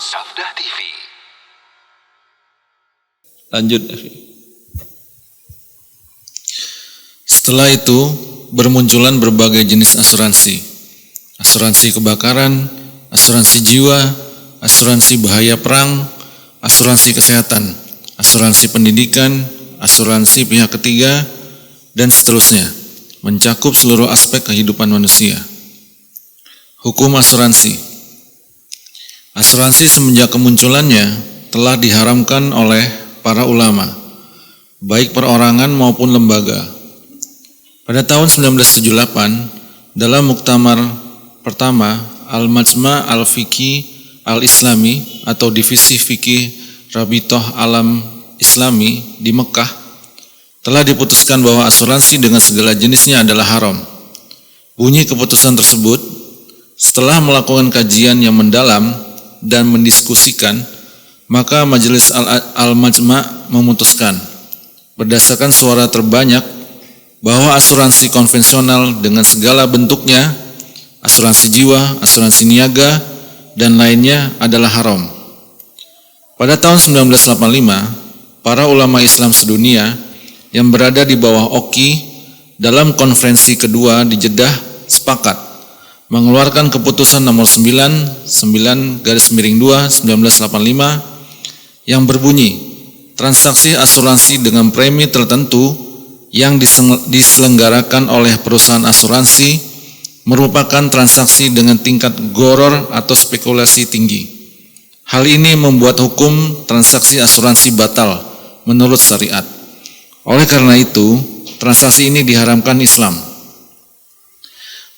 Safdah TV. Lanjut. Setelah itu bermunculan berbagai jenis asuransi. Asuransi kebakaran, asuransi jiwa, asuransi bahaya perang, asuransi kesehatan, asuransi pendidikan, asuransi pihak ketiga, dan seterusnya, mencakup seluruh aspek kehidupan manusia. Hukum asuransi. Asuransi semenjak kemunculannya telah diharamkan oleh para ulama, baik perorangan maupun lembaga. Pada tahun 1978, dalam muktamar pertama Al-Majma' Al-Fiqhi Al-Islami atau Divisi Fikih Rabithah Alam Islami di Mekah, telah diputuskan bahwa asuransi dengan segala jenisnya adalah haram. Bunyi keputusan tersebut, setelah melakukan kajian yang mendalam dan mendiskusikan, maka Majelis Al-Majma' memutuskan berdasarkan suara terbanyak bahwa asuransi konvensional dengan segala bentuknya, asuransi jiwa, asuransi niaga, dan lainnya adalah haram. Pada tahun 1985, para ulama Islam sedunia yang berada di bawah OKI dalam konferensi kedua di Jeddah sepakat mengeluarkan keputusan nomor 9/2/1985 yang berbunyi, transaksi asuransi dengan premi tertentu yang diselenggarakan oleh perusahaan asuransi merupakan transaksi dengan tingkat gharar atau spekulasi tinggi. Hal ini membuat hukum transaksi asuransi batal menurut syariat. Oleh karena itu, transaksi ini diharamkan Islam.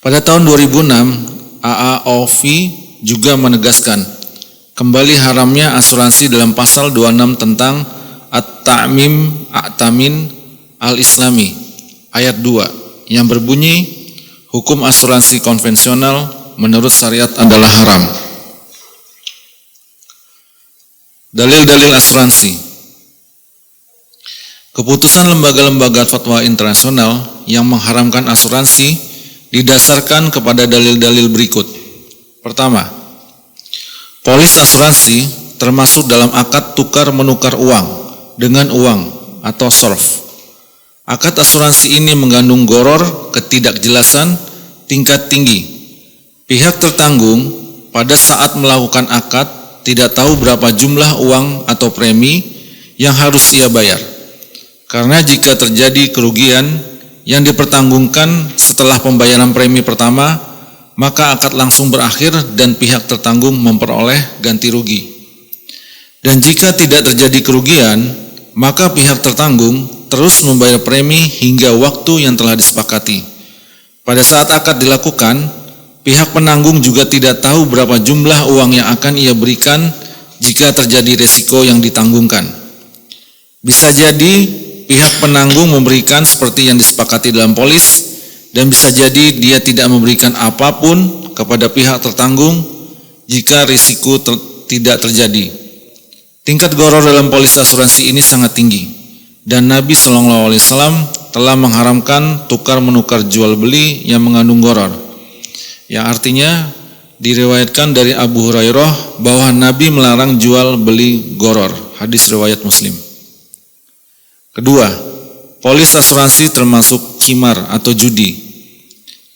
Pada tahun 2006, AAOV juga menegaskan kembali haramnya asuransi dalam pasal 26 tentang At-Ta'mim A'tamin Al-Islami ayat 2 yang berbunyi, hukum asuransi konvensional menurut syariat adalah haram. Dalil-dalil asuransi. Keputusan lembaga-lembaga fatwa internasional yang mengharamkan asuransi didasarkan kepada dalil-dalil berikut. Pertama, polis asuransi termasuk dalam akad tukar menukar uang dengan uang atau sorf. Akad asuransi ini mengandung gharar, ketidakjelasan tingkat tinggi. Pihak tertanggung pada saat melakukan akad tidak tahu berapa jumlah uang atau premi yang harus ia bayar. Karena jika terjadi kerugian yang dipertanggungkan setelah pembayaran premi pertama, maka akad langsung berakhir dan pihak tertanggung memperoleh ganti rugi. Dan jika tidak terjadi kerugian, maka pihak tertanggung terus membayar premi hingga waktu yang telah disepakati. Pada saat akad dilakukan, pihak penanggung juga tidak tahu berapa jumlah uang yang akan ia berikan jika terjadi resiko yang ditanggungkan. Bisa jadi pihak penanggung memberikan seperti yang disepakati dalam polis, dan bisa jadi dia tidak memberikan apapun kepada pihak tertanggung jika risiko tidak terjadi. Tingkat gharar dalam polis asuransi ini sangat tinggi. Dan Nabi SAW telah mengharamkan tukar menukar jual beli yang mengandung gharar, yang artinya diriwayatkan dari Abu Hurairah bahwa Nabi melarang jual beli gharar. Hadis riwayat Muslim. Kedua, polis asuransi termasuk qimar atau judi,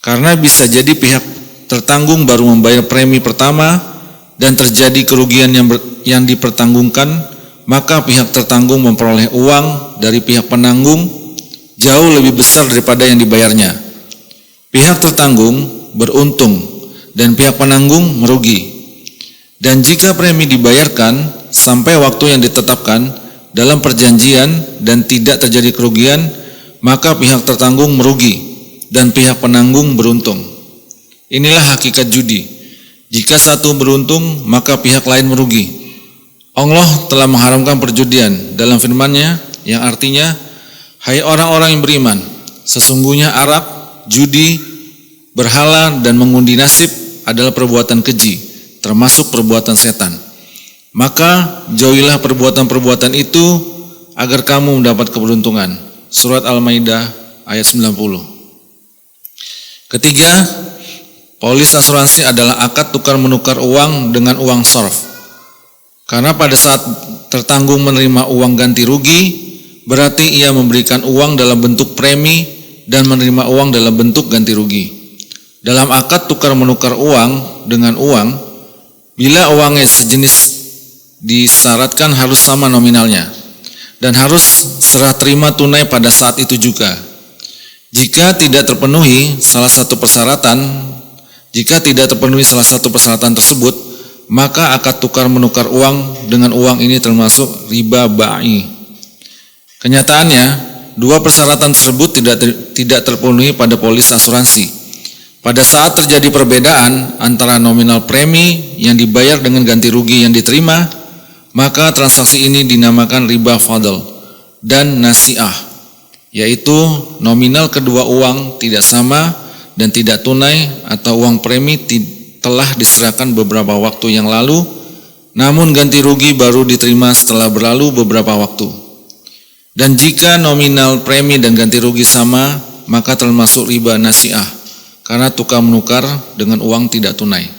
karena bisa jadi pihak tertanggung baru membayar premi pertama dan terjadi kerugian yang dipertanggungkan, maka pihak tertanggung memperoleh uang dari pihak penanggung jauh lebih besar daripada yang dibayarnya. Pihak tertanggung beruntung dan pihak penanggung merugi. Dan jika premi dibayarkan sampai waktu yang ditetapkan dalam perjanjian dan tidak terjadi kerugian, maka pihak tertanggung merugi dan pihak penanggung beruntung. Inilah hakikat judi. Jika satu beruntung, maka pihak lain merugi. Allah telah mengharamkan perjudian dalam firman-Nya yang artinya, hai orang-orang yang beriman, sesungguhnya arak, judi, berhala, dan mengundi nasib adalah perbuatan keji, termasuk perbuatan setan. Maka jauhilah perbuatan-perbuatan itu agar kamu mendapat keberuntungan. Surat Al-Maidah ayat 90. Ketiga, polis asuransi adalah akad tukar menukar uang dengan uang sorf. Karena pada saat tertanggung menerima uang ganti rugi, berarti ia memberikan uang dalam bentuk premi dan menerima uang dalam bentuk ganti rugi. Dalam akad tukar menukar uang dengan uang, bila uangnya sejenis disyaratkan harus sama nominalnya dan harus serah terima tunai pada saat itu juga. Jika tidak terpenuhi salah satu persyaratan tersebut, maka akad tukar menukar uang dengan uang ini termasuk riba ba'i. Kenyataannya, dua persyaratan tersebut tidak terpenuhi pada polis asuransi. Pada saat terjadi perbedaan antara nominal premi yang dibayar dengan ganti rugi yang diterima, maka transaksi ini dinamakan riba fadl dan nasi'ah, yaitu nominal kedua uang tidak sama dan tidak tunai atau uang premi telah diserahkan beberapa waktu yang lalu, namun ganti rugi baru diterima setelah berlalu beberapa waktu. Dan jika nominal premi dan ganti rugi sama, maka termasuk riba nasi'ah, karena tukar menukar dengan uang tidak tunai.